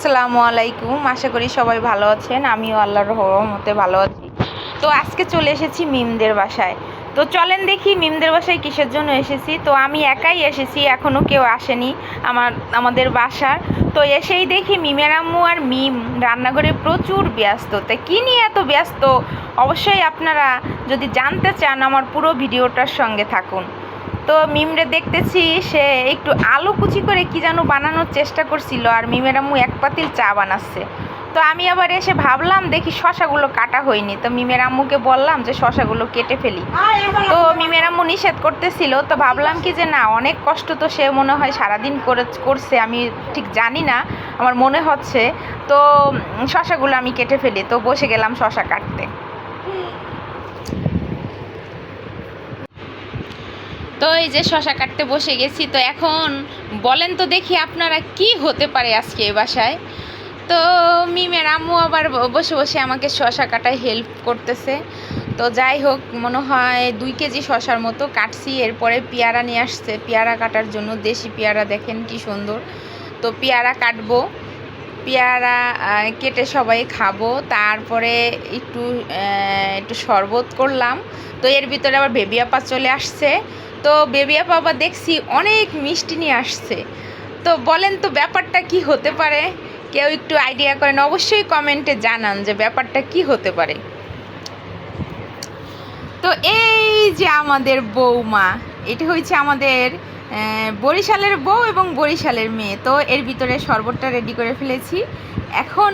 আসসালামু আলাইকুম। আশা করি সবাই ভালো আছেন। আমিও আল্লাহর রহমতে ভালো আছি। তো আজকে চলে এসেছি মিমদের বাসায়। তো চলেন দেখি মিমদের বাসায় কিসের জন্য এসেছি। তো আমি একাই এসেছি, এখনও কেউ আসেনি আমাদের বাসার। তো এসেই দেখি মিমের আম্মু আর মিম রান্নাঘরে প্রচুর ব্যস্ত। তাই কী নিয়ে এত ব্যস্ত অবশ্যই আপনারা যদি জানতে চান আমার পুরো ভিডিওটার সঙ্গে থাকুন। তো মিমরে দেখতেছি সে একটু আলু কুচি করে কি যেন বানানোর চেষ্টা করছিল, আর মিমের আম্মু এক পাতিল চা বানাচ্ছে। তো আমি আবার এসে ভাবলাম দেখি শশাগুলো কাটা হয়নি, তো মিমের আম্মুকে বললাম যে শশাগুলো কেটে ফেলি। তো মিমের আম্মু নিষেধ করতেছিল, তো ভাবলাম কি যে না, অনেক কষ্ট তো সে মনে হয় সারাদিন করছে, আমি ঠিক জানি না, আমার মনে হচ্ছে। তো শশাগুলো আমি কেটে ফেলি। তো বসে গেলাম শশা কাটতে। তো এই যে শশা কাটতে বসে গেছি। তো এখন বলেন তো দেখি আপনারা কি হতে পারে আজকে এই বাসায়। তো মিমের আম্মু আবার বসে বসে আমাকে শশা কাটায় হেল্প করতেছে। তো যাই হোক, মনে হয় 2 কেজি শশার মতো কাটছি। এরপরে পেয়ারা নিয়ে আসছে পেয়ারা কাটার জন্য, দেশি পেয়ারা, দেখেন কি সুন্দর। তো পেয়ারা কাটবো, পেয়ারা কেটে সবাই খাবো। তারপরে একটু একটু শরবত করলাম। তো এর ভিতরে আবার বেবি আপা চলে আসছে। তো বেবি আপা আবার দেখছি অনেক মিষ্টি নিয়ে আসছে। তো বলেন তো ব্যাপারটা কি হতে পারে, কেউ একটু আইডিয়া করেন, অবশ্যই কমেন্টে জানান যে ব্যাপারটা কি হতে পারে। তো এই যে আমাদের বৌমা, এটা হচ্ছে আমাদের বরিশালের বউ এবং বরিশালের মেয়ে। তো এর ভিতরে শরবতটা রেডি করে ফেলেছি। এখন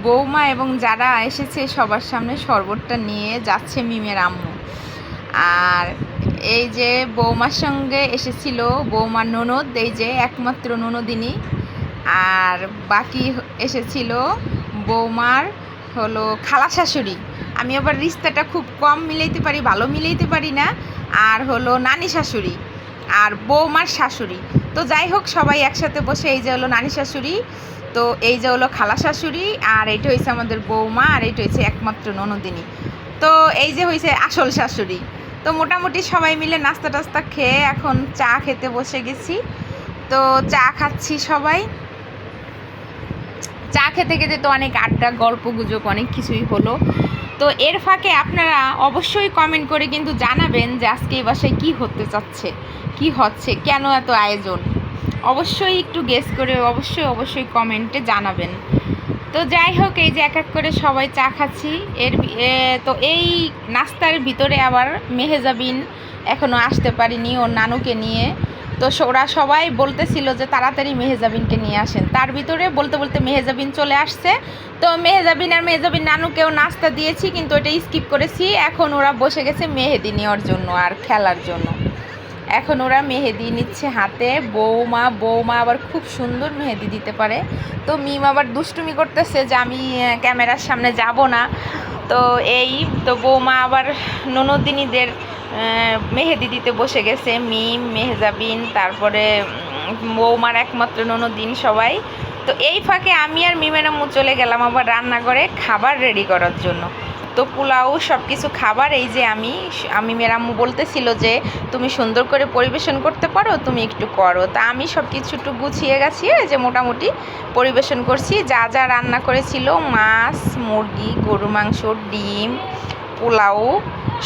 বৌমা এবং যারা এসেছে সবার সামনে শরবতটা নিয়ে যাচ্ছে মিমের আম্মু। আর এই যে বৌমার সঙ্গে এসেছিল বৌমার ননদ, এই যে একমাত্র ননদিনী। আর বাকি এসেছিল বৌমার হলো খালা শাশুড়ি। আমি আবার রিস্তাটা খুব কম মিলাইতে পারি, ভালো মিলাইতে পারি না। আর হলো নানি শাশুড়ি আর বৌমার শাশুড়ি। তো যাই হোক, সবাই একসাথে বসে, এই যে হলো নানি শাশুড়ি, তো এই যে হলো খালা শাশুড়ি, আর এইটা হয়েছে আমাদের বৌমা, আর এইটা হয়েছে একমাত্র ননদিনী। তো এই যে হয়েছে আসল শাশুড়ি। তো মোটামুটি সবাই মিলে নাস্তা টাস্তা খেয়ে এখন চা খেতে বসে গেছি। তো চা খাচ্ছি সবাই। চা খেতে খেতে তো অনেক আড্ডা, গল্প গুজব, অনেক কিছুই হলো। তো এর ফাঁকে আপনারা অবশ্যই কমেন্ট করে কিন্তু জানাবেন যে আজকে এই বাসায় কী হতে চাচ্ছে, কি হচ্ছে, কেন এত আয়োজন। অবশ্যই একটু গেস করে অবশ্যই কমেন্টে জানাবেন। তো যাই হোক, এই যে এক এক করে সবাই চা খাচ্ছি। তো এই নাস্তার ভিতরে আবার মেহেজাবিন এখনও আসতে পারিনি ওর নানুকে নিয়ে। তো ওরা সবাই বলতেছিল যে তাড়াতাড়ি মেহেজাবিনকে নিয়ে আসেন। তার ভিতরে বলতে বলতে মেহেজাবিন চলে আসছে। তো মেহেজাবিন আর মেহেজাবিন নানুকেও নাস্তা দিয়েছি, কিন্তু ওটা স্কিপ করেছি। এখন ওরা বসে গেছে মেহেদি নেওয়ার জন্য আর খেলার জন্য। এখন ওরা মেহেদি নিচ্ছে হাতে। বৌমা আবার খুব সুন্দর মেহেদি দিতে পারে। তো মিম আবার দুষ্টুমি করতেছে যে আমি ক্যামেরার সামনে যাব না। তো তো বৌমা আবার ননদিনীদের মেহেদি দিতে বসে গেছে, মিম, মেহজাবিন, তারপরে বৌমার একমাত্র ননদিন, সবাই। তো এই ফাঁকে আমি আর মিমের আম্মু চলে গেলাম আবার রান্নাঘরে খাবার রেডি করার জন্য। তো পোলাও সব কিছু খাবার, এই যে আমি মেরাম্মু বলতেছিল যে তুমি সুন্দর করে পরিবেশন করতে পারো, তুমি একটু করো। তা আমি সব কিছু একটু গুছিয়ে গেছি, যে মোটামুটি পরিবেশন করছি। যা যা রান্না করেছিল, মাছ, মুরগি, গরু মাংস, ডিম, পোলাও,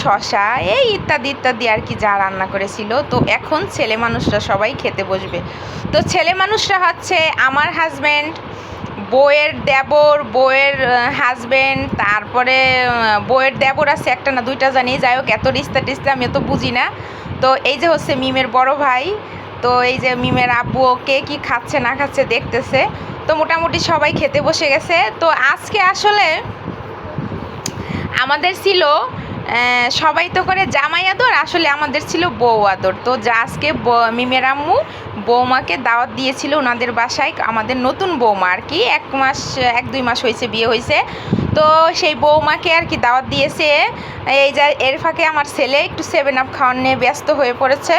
শশা, এই ইত্যাদি ইত্যাদি আর কি যা রান্না করেছিল। তো এখন ছেলে মানুষরা সবাই খেতে বসবে। তো ছেলে মানুষরা হচ্ছে আমার হাজব্যান্ড, বউয়ের দেবর, বউয়ের হাজব্যান্ড, তারপরে বউয়ের দেবর আছে একটা না দুইটা জানি, যাই হোক এত রিস্তা টিস্তা আমি এত বুঝি না। তো এই যে হচ্ছে মিমের বড় ভাই। তো এই যে মিমের আব্বু কে কি খাচ্ছে না খাচ্ছে দেখতেছে। তো মোটামুটি সবাই খেতে বসে গেছে। তো আজকে আসলে আমাদের ছিল সবাই তো করে জামাই আদর, আসলে আমাদের ছিল বউ আদর। তো আজকে মিমের আম্মু বৌমাকে দাওয়াত দিয়েছিল ওনাদের বাসায়, আমাদের নতুন বৌমা আর কি, 1-2 মাস হয়েছে বিয়ে হয়েছে। তো সেই বৌমাকে আর কি দাওয়াত দিয়েছে। এই যে এর ফাঁকে আমার ছেলে একটু 7 আপ খাওয়ান নিয়ে ব্যস্ত হয়ে পড়েছে।